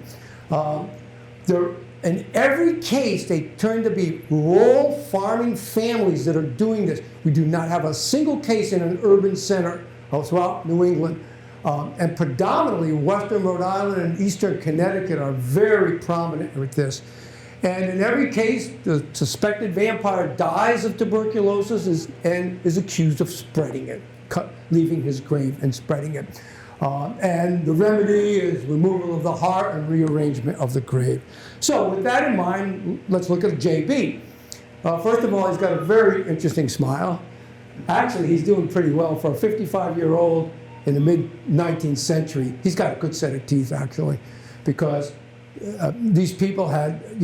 In every case, they turn to be rural farming families that are doing this. We do not have a single case in an urban center throughout New England. And predominantly Western Rhode Island and Eastern Connecticut are very prominent with this. And in every case, the suspected vampire dies of tuberculosis and is accused of spreading it, leaving his grave and spreading it. And the remedy is removal of the heart and rearrangement of the grave. So with that in mind, let's look at JB. First of all, he's got a very interesting smile. Actually, he's doing pretty well for a 55-year-old in the mid-19th century. He's got a good set of teeth, actually, because these people had,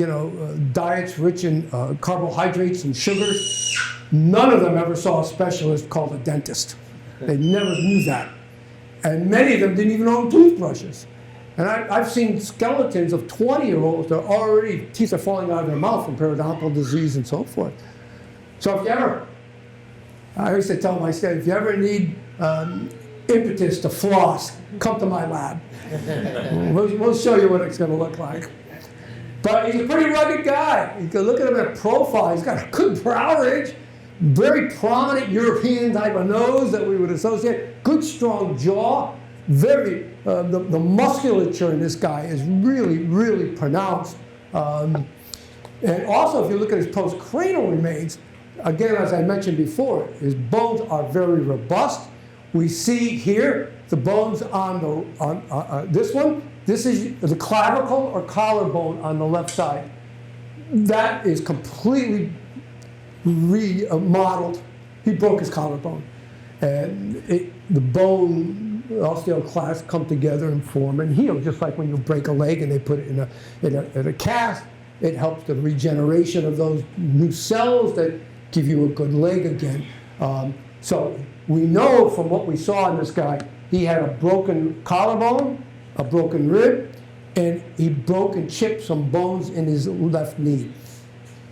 diets rich in carbohydrates and sugars. None of them ever saw a specialist called a dentist. They never knew that. And many of them didn't even own toothbrushes. And I've seen skeletons of 20-year-olds that already, teeth are falling out of their mouth from periodontal disease and so forth. So if you ever, I used to tell my staff, if you ever need impetus to floss, come to my lab. We'll show you what it's going to look like. But he's a pretty rugged guy. You can look at him at profile. He's got a good brow ridge, very prominent European type of nose that we would associate, good strong jaw, the musculature in this guy is really, really pronounced. And also, if you look at his postcranial remains, again, as I mentioned before, his bones are very robust. We see here the bones on this one. This is the clavicle or collarbone on the left side. That is completely remodeled. He broke his collarbone. And the bone osteoclasts come together and form and heal, just like when you break a leg and they put it in a cast. It helps the regeneration of those new cells that give you a good leg again. So we know from what we saw in this guy, he had a broken collarbone, a broken rib, and he broke and chipped some bones in his left knee.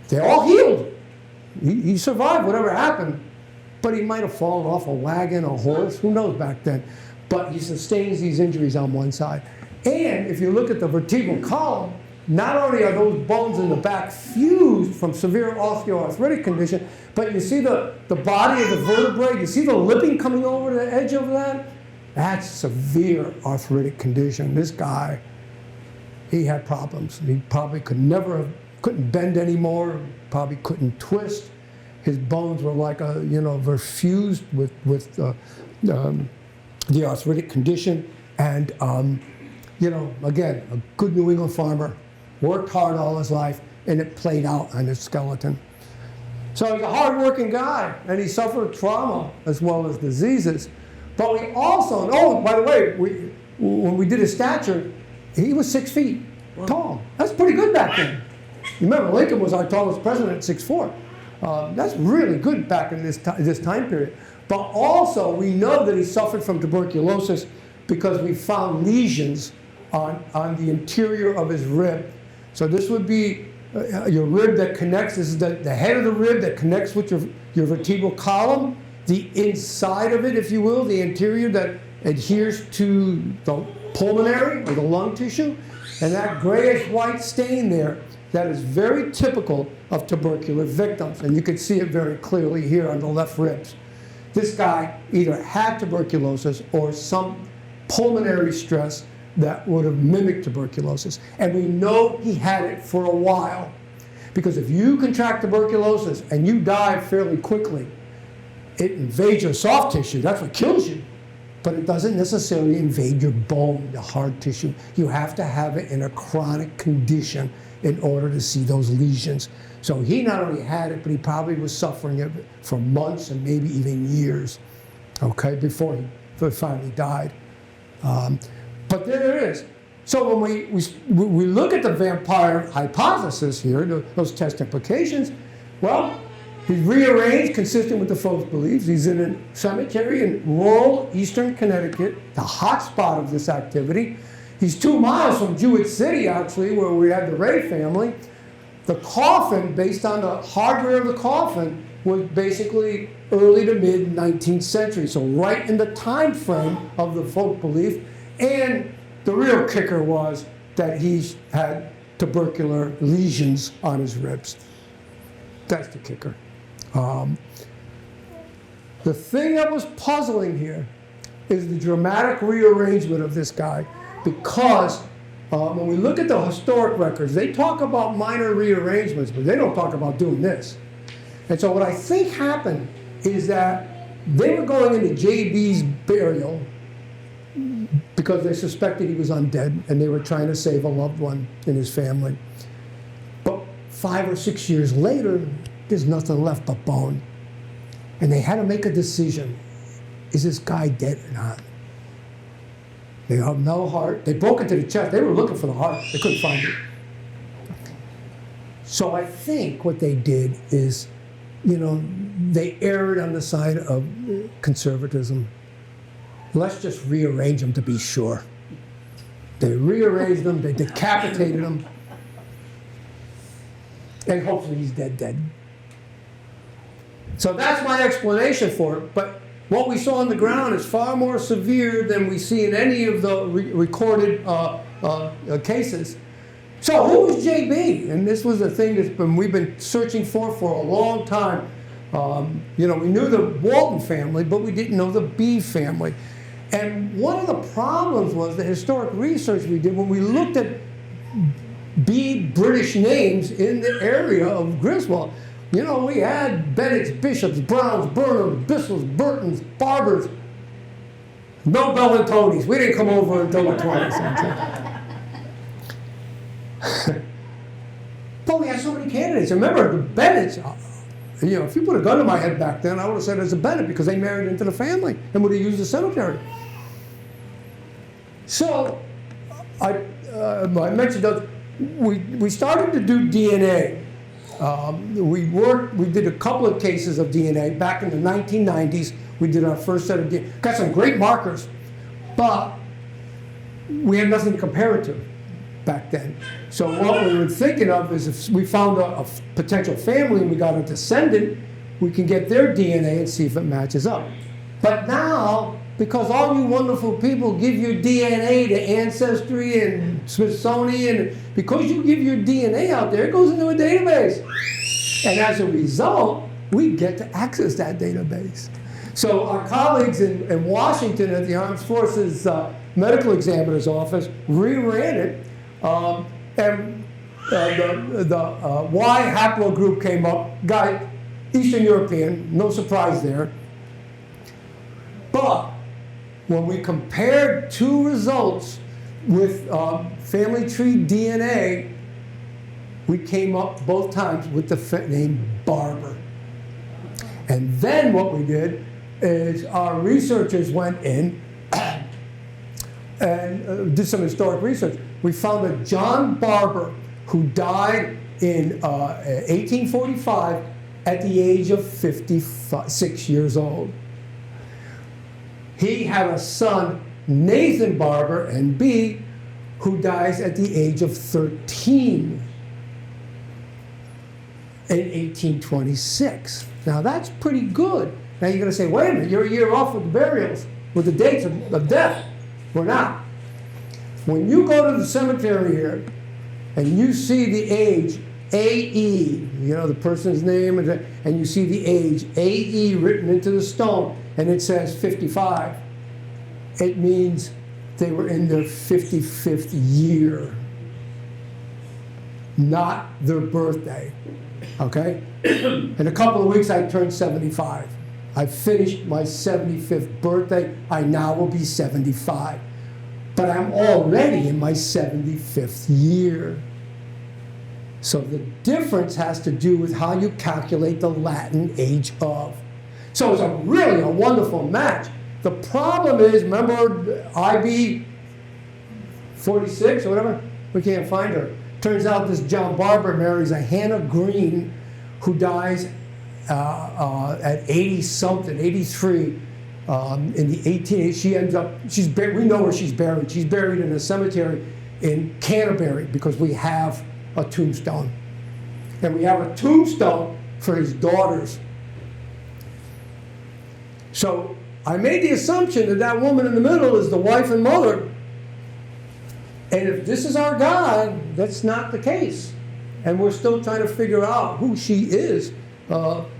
They all healed. He survived whatever happened, but he might have fallen off a wagon, a horse, who knows back then. But he sustains these injuries on one side. And if you look at the vertebral column, not only are those bones in the back fused from severe osteoarthritic condition, but you see the body of the vertebrae, you see the lipping coming over the edge of that? That's severe arthritic condition. This guy, he had problems. He probably couldn't bend anymore, probably couldn't twist. His bones were like were fused with the arthritic condition. And, again, a good New England farmer, worked hard all his life, and it played out on his skeleton. So he's a hard-working guy, and he suffered trauma as well as diseases. But we also, by the way, when we did his stature, he was 6 feet tall. That's pretty good back then. Remember, Lincoln was our tallest president at 6'4". That's really good back in this time period. But also, we know that he suffered from tuberculosis because we found lesions on the interior of his rib. So this would be your rib that connects, this is the head of the rib that connects with your vertebral column, the inside of it, if you will, the interior that adheres to the pulmonary or the lung tissue, and that grayish-white stain there, that is very typical of tubercular victims, and you can see it very clearly here on the left ribs. This guy either had tuberculosis or some pulmonary stress that would have mimicked tuberculosis. And we know he had it for a while, because if you contract tuberculosis and you die fairly quickly, it invades your soft tissue. That's what kills you. But it doesn't necessarily invade your bone, the hard tissue. You have to have it in a chronic condition in order to see those lesions. So he not only had it, but he probably was suffering it for months and maybe even years, okay, before he finally died. But there it is. So when we look at the vampire hypothesis here, those test implications, well, he's rearranged consistent with the folks' beliefs. He's in a cemetery in rural eastern Connecticut, the hot spot of this activity. He's 2 miles from Jewett City, actually, where we had the Ray family. The coffin, based on the hardware of the coffin, was basically early to mid 19th century, so right in the time frame of the folk belief. And the real kicker was that he had tubercular lesions on his ribs. That's the kicker. The thing that was puzzling here is the dramatic rearrangement of this guy, because when we look at the historic records, they talk about minor rearrangements, but they don't talk about doing this. And so what I think happened is that they were going into JB's burial because they suspected he was undead, and they were trying to save a loved one in his family. But 5 or 6 years later, there's nothing left but bone. And they had to make a decision. Is this guy dead or not? They have no heart. They broke into the chest. They were looking for the heart. They couldn't find it. So I think what they did is, they erred on the side of conservatism. Let's just rearrange them to be sure. They rearranged them, they decapitated him, and hopefully he's dead. So that's my explanation for it, but what we saw on the ground is far more severe than we see in any of the recorded cases. So who was JB? And this was a thing we've been searching for a long time. We knew the Walton family, but we didn't know the B family. And one of the problems was the historic research we did when we looked at B British names in the area of Griswold. We had Bennetts, Bishops, Browns, Burnhams, Bissells, Burtons, Barbers. No Bellantonis. We didn't come over until the 20s. But we had so many candidates. Remember, the Bennetts, if you put a gun to my head back then, I would have said it's a Bennett because they married into the family and would have used the cemetery. So, I mentioned that we started to do DNA. We did a couple of cases of DNA back in the 1990s. We did our first set of DNA. Got some great markers, but we had nothing to compare it to back then. So what we were thinking of is if we found a potential family and we got a descendant, we can get their DNA and see if it matches up. But now, because all you wonderful people give your DNA to Ancestry and Smithsonian, because you give your DNA out there, it goes into a database. And as a result, we get to access that database. So our colleagues in Washington at the Armed Forces Medical Examiner's Office reran it, and the Y haplogroup came up, guy, Eastern European, no surprise there. But when we compared two results with family tree DNA, we came up both times with the name Barber. And then what we did is our researchers went in and did some historic research. We found a John Barber who died in 1845 at the age of 56 years old. He had a son, Nathan Barber, NB, who dies at the age of 13 in 1826. Now that's pretty good. Now you're going to say, wait a minute, you're a year off with the burials, with the dates of death. We're not. When you go to the cemetery here and you see the age, AE, the person's name, and you see the age, AE, written into the stone, and it says 55, it means they were in their 55th year, not their birthday, okay? In a couple of weeks, I turned 75. I finished my 75th birthday. I now will be 75. But I'm already in my 75th year. So the difference has to do with how you calculate the Latin age of. So it's really a wonderful match. The problem is, remember IB 46 or whatever? We can't find her. Turns out this John Barber marries a Hannah Green who dies at 80-something, 83, in the 1880s. She ends up, we know where she's buried. She's buried in a cemetery in Canterbury because we have a tombstone. And we have a tombstone for his daughters. So I made the assumption that that woman in the middle is the wife and mother. And if this is our guy, that's not the case. And we're still trying to figure out who she is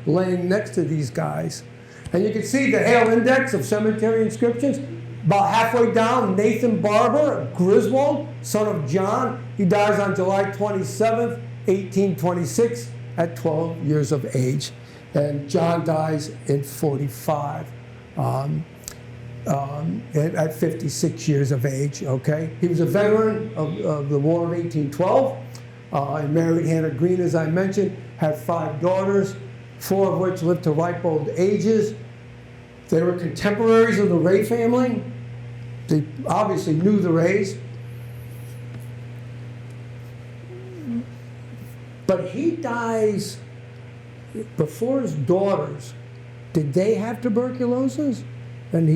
laying next to these guys. And you can see the Hale Index of cemetery inscriptions. About halfway down, Nathan Barber, Griswold, son of John. He dies on July 27th, 1826, at 12 years of age. And John dies in 45, at 56 years of age, okay? He was a veteran of the War of 1812. He married Hannah Green, as I mentioned, had 5 daughters, 4 of which lived to ripe old ages. They were contemporaries of the Ray family. They obviously knew the Rays. But he dies before his daughters. Did they have tuberculosis? And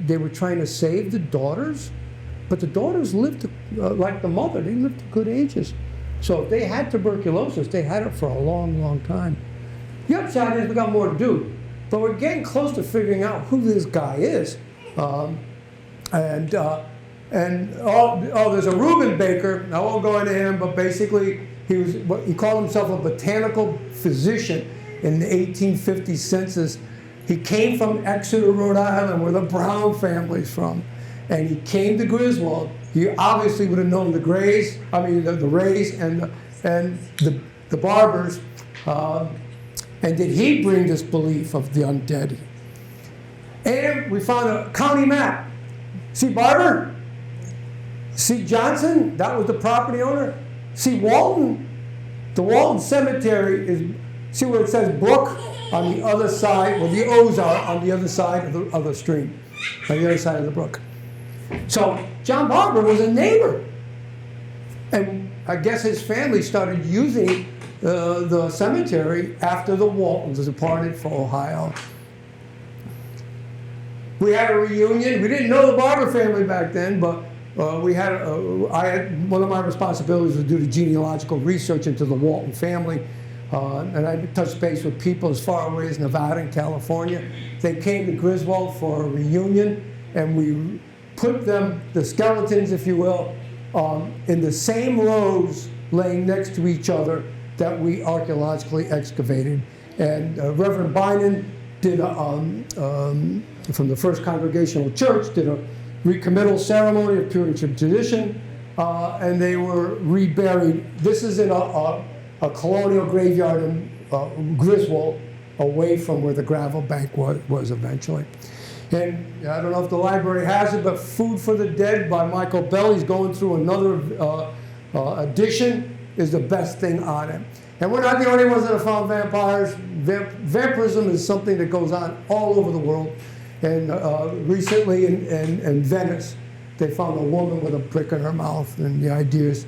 they were trying to save the daughters? But the daughters lived like the mother. They lived to good ages. So if they had tuberculosis, they had it for a long, long time. The upside is we got more to do. But we're getting close to figuring out who this guy is. There's a Reuben Baker. I won't go into him, but basically he called himself a botanical physician in the 1850 census. He came from Exeter, Rhode Island, where the Brown family's from, and he came to Griswold. He obviously would have known the Rays and the Barbers. And did he bring this belief of the undead? And we found a county map. See Barber? See Johnson? That was the property owner. See Walton? The Walton Cemetery is, see where it says Brook on the other side, where the O's are on the other side of the stream, on the other side of the brook. So John Barber was a neighbor. And I guess his family started using the cemetery after the Waltons departed for Ohio. We had a reunion. We didn't know the Barber family back then, but one of my responsibilities was to do the genealogical research into the Walton family. And I touched base with people as far away as Nevada and California. They came to Griswold for a reunion, and we put them, the skeletons, if you will, in the same rows laying next to each other that we archaeologically excavated. And Reverend Bynum did, from the First Congregational Church, did a recommittal ceremony of Puritan tradition, and they were reburied. This is in a colonial graveyard in Griswold, away from where the gravel bank was eventually. And I don't know if the library has it, but Food for the Dead by Michael Bell, he's going through another edition, is the best thing on it. And we're not the only ones that have found vampires. Vampirism is something that goes on all over the world. And recently in Venice, they found a woman with a brick in her mouth, and the idea is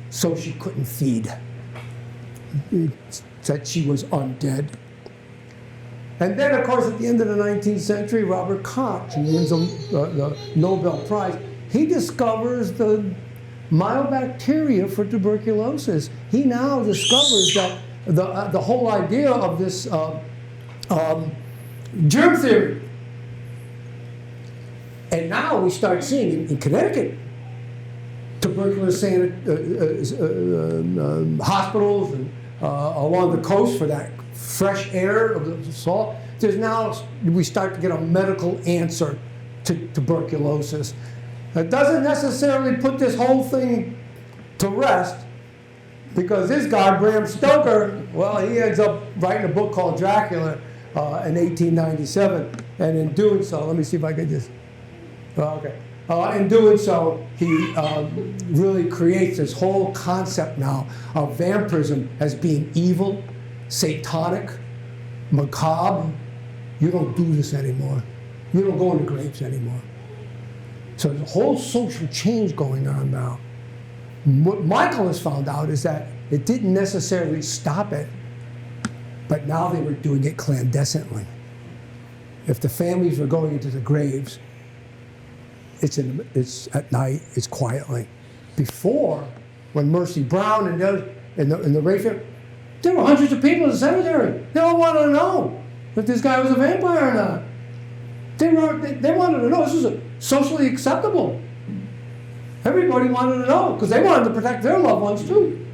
so she couldn't feed. That she was undead. And then, of course, at the end of the 19th century, Robert Koch, who wins the Nobel Prize, he discovers the myobacteria for tuberculosis. He now discovers that the whole idea of this germ theory. And now we start seeing in Connecticut tuberculosis hospitals and along the coast for that fresh air of the salt. We start to get a medical answer to tuberculosis. It doesn't necessarily put this whole thing to rest, because this guy, Bram Stoker, well, he ends up writing a book called Dracula in 1897, and in doing so, let me see if I can just, in doing so, he really creates this whole concept now of vampirism as being evil, satanic, macabre. You don't do this anymore. You don't go into graves anymore. So there's a whole social change going on now. What Michael has found out is that it didn't necessarily stop it, but now they were doing it clandestinely. If the families were going into the graves, it's at night, it's quietly. Before, when Mercy Brown and the Ray family, there were hundreds of people in the cemetery. They all wanted to know if this guy was a vampire or not. They wanted to know. This was socially acceptable. Everybody wanted to know because they wanted to protect their loved ones too.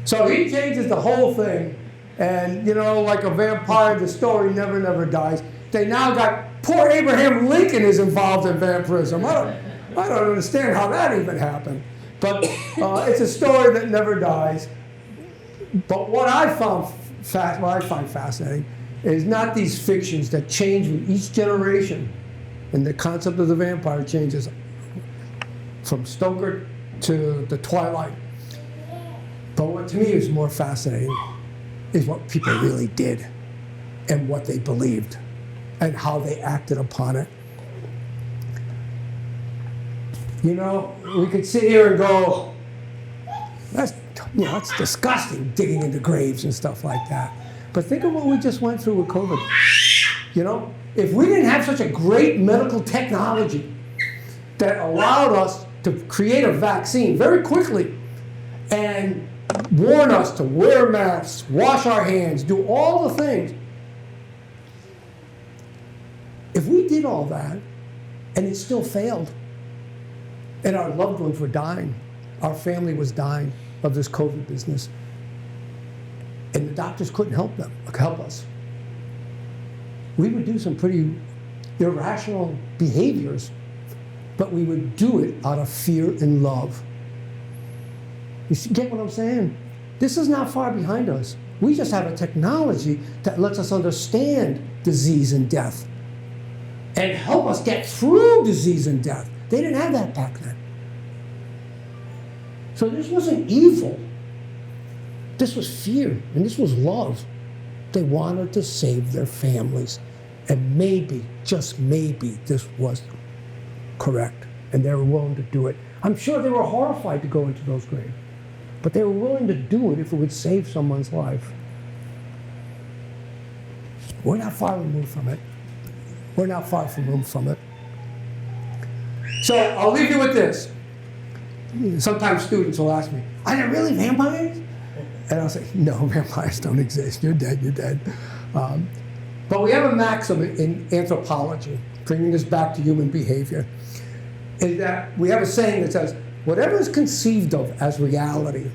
So he changes the whole thing, and like a vampire, the story never dies. they now got poor Abraham Lincoln is involved in vampirism. I don't understand how that even happened. But it's a story that never dies. But what I find fascinating is not these fictions that change with each generation, and the concept of the vampire changes from Stoker to the Twilight. But what to me is more fascinating is what people really did and what they believed and how they acted upon it. You know, we could sit here and go, it's disgusting digging into graves and stuff like that. But think of what we just went through with COVID. You know, if we didn't have such a great medical technology that allowed us to create a vaccine very quickly and warn us to wear masks, wash our hands, do all the things. If we did all that and it still failed, and our loved ones were dying, our family was dying of this COVID business, and the doctors couldn't help us, we would do some pretty irrational behaviors, but we would do it out of fear and love. You get what I'm saying? This is not far behind us. We just have a technology that lets us understand disease and death and help us get through disease and death. They didn't have that back then. So this wasn't evil. This was fear, and this was love. They wanted to save their families. And maybe, just maybe, this was correct. And they were willing to do it. I'm sure they were horrified to go into those graves. But they were willing to do it if it would save someone's life. We're not far removed from it. We're not far removed from it. So I'll leave you with this. Sometimes students will ask me, are there really vampires? And I'll say, no, vampires don't exist. You're dead, you're dead. But we have a maxim in anthropology, bringing this back to human behavior, is that we have a saying that says, whatever is conceived of as reality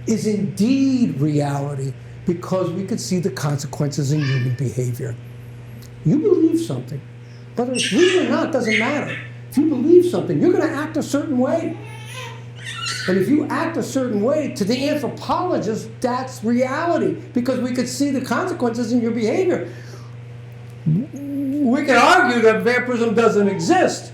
is indeed reality because we could see the consequences in human behavior. You believe something, whether it's real or not doesn't matter. If you believe something, you're going to act a certain way. And if you act a certain way, to the anthropologist, that's reality because we could see the consequences in your behavior. We can argue that vampirism doesn't exist.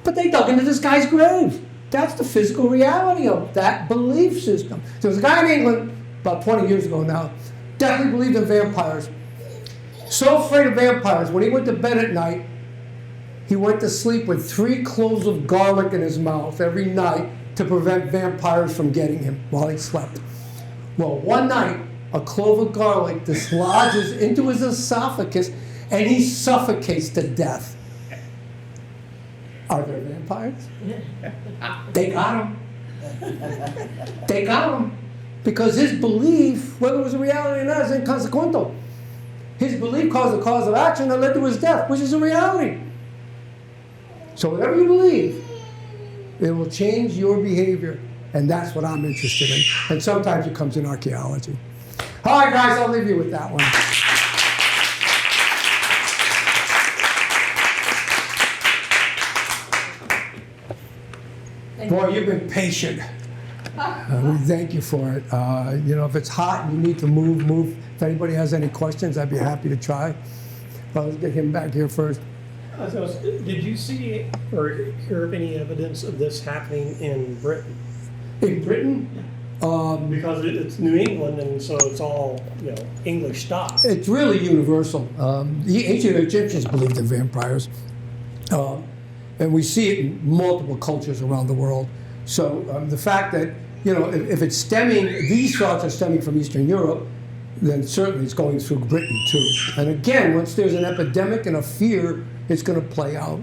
But they dug into this guy's grave. That's the physical reality of that belief system. There was a guy in England, about 20 years ago now, definitely believed in vampires. So afraid of vampires, when he went to bed at night, he went to sleep with 3 cloves of garlic in his mouth every night to prevent vampires from getting him while he slept. Well, one night, a clove of garlic dislodges into his esophagus and he suffocates to death. Are there vampires? They got him. They got him. Because his belief, whether it was a reality or not, is inconsequential. His belief caused the cause of action that led to his death, which is a reality. So whatever you believe, it will change your behavior. And that's what I'm interested in. And sometimes it comes in archaeology. All right, guys, I'll leave you with that one. Boy, you've been patient. We thank you for it. If it's hot and you need to move. If anybody has any questions, I'd be happy to try. Let's get him back here first. Did you see or hear of any evidence of this happening in Britain? In Britain? Because it's New England, and so it's all English stuff. It's really universal. The ancient Egyptians believed in vampires. And we see it in multiple cultures around the world. So the fact that, if it's stemming, these thoughts are stemming from Eastern Europe, then certainly it's going through Britain too. And again, once there's an epidemic and a fear, it's going to play out.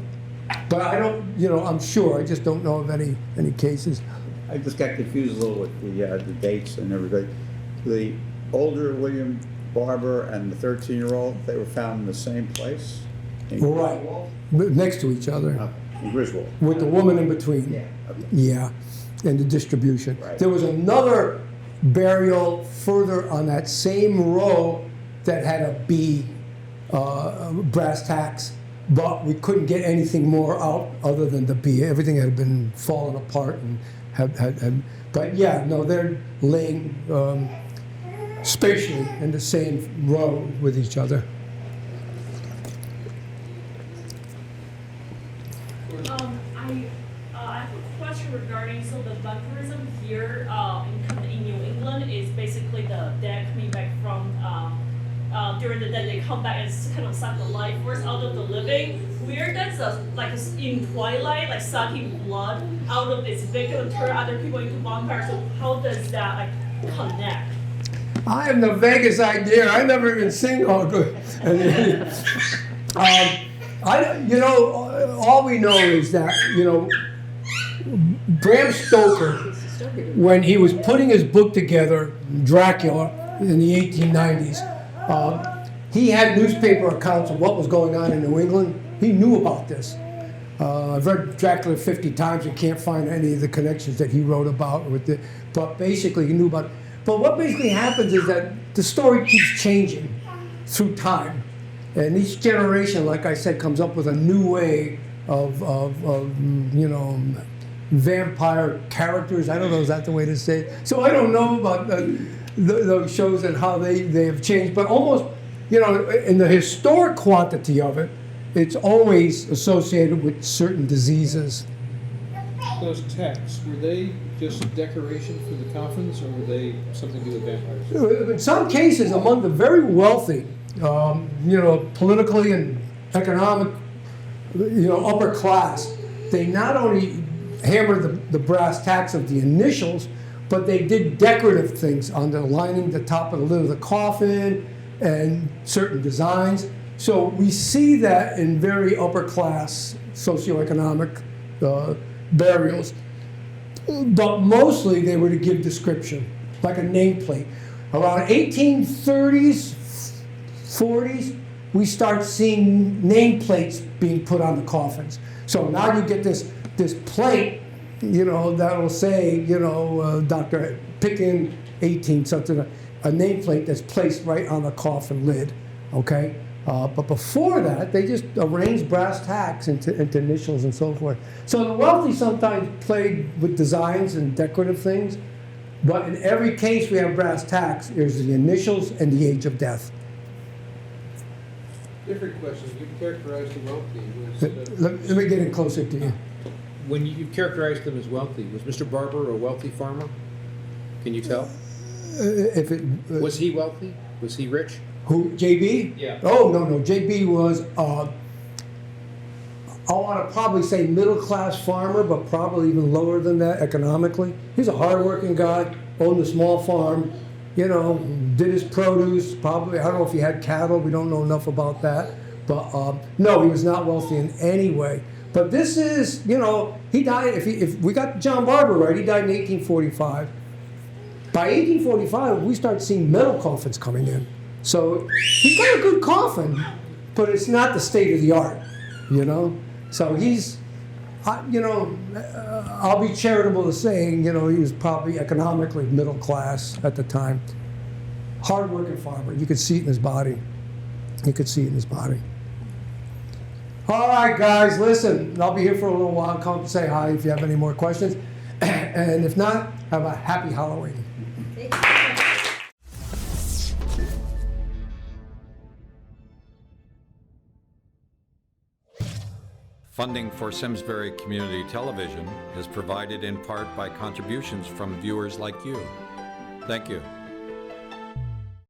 But I don't, I'm sure, I just don't know of any cases. I just got confused a little with the dates and everything. The older William Barber and the 13-year-old, they were found in the same place? Right, next to each other. In Griswold. With the woman in between. Yeah. Okay. Yeah, and the distribution. Right. There was another burial further on that same row that had a B brass tacks, but we couldn't get anything more out other than the B. Everything had been falling apart and had but yeah, no, they're laying spatially in the same row with each other. I have a question regarding, so the vampirism here in New England is basically the dead coming back from, during the day they come back and kind of suck the life force out of the living. Weird, that's in Twilight, like sucking blood out of its victim and turn other people into vampires. So how does that connect? I have the vaguest idea. I never even seen all good. All we know is that, Bram Stoker, when he was putting his book together, Dracula, in the 1890s, he had newspaper accounts of what was going on in New England. He knew about this. I've read Dracula 50 times and can't find any of the connections that he wrote about with it. But basically, he knew about it. But what basically happens is that the story keeps changing through time. And each generation, like I said, comes up with a new way of vampire characters. I don't know, is that the way to say it? So I don't know about those shows and how they have changed. But almost, in the historic quantity of it, it's always associated with certain diseases. Those texts, were they just decoration for the coffins, or were they something to do with vampires? In some cases, among the very wealthy, politically and economic, upper class, they not only hammered the brass tacks of the initials, but they did decorative things on the lining, the top of the lid of the coffin, and certain designs. So we see that in very upper class socioeconomic burials. But mostly they were to give description, like a nameplate. Around 1830s, 40s, we start seeing nameplates being put on the coffins. So now you get this plate, that'll say, Dr. Pickin, 18 something, a nameplate that's placed right on the coffin lid, okay? But before that, they just arranged brass tacks into initials and so forth. So the wealthy sometimes played with designs and decorative things, but in every case we have brass tacks, there's the initials and the age of death. Different question. You characterized the wealthy. Let me get in closer to you. When you characterized them as wealthy, was Mr. Barber a wealthy farmer? Can you tell? Was he wealthy? Was he rich? Who, JB? Yeah. Oh, no. JB was, I want to probably say middle-class farmer, but probably even lower than that economically. He's a hard-working guy, owned a small farm, did his produce, probably, I don't know if he had cattle, we don't know enough about that. But no, he was not wealthy in any way. But this is, he died, if we got John Barber right, he died in 1845. By 1845, we start seeing metal coffins coming in. So he's got a good coffin, but it's not the state of the art, So he's, I'll be charitable to saying, he was probably economically middle class at the time. Hard-working farmer. You could see it in his body. All right, guys, listen. I'll be here for a little while. Come say hi if you have any more questions. And if not, have a happy Halloween. Funding for Simsbury Community Television is provided in part by contributions from viewers like you. Thank you.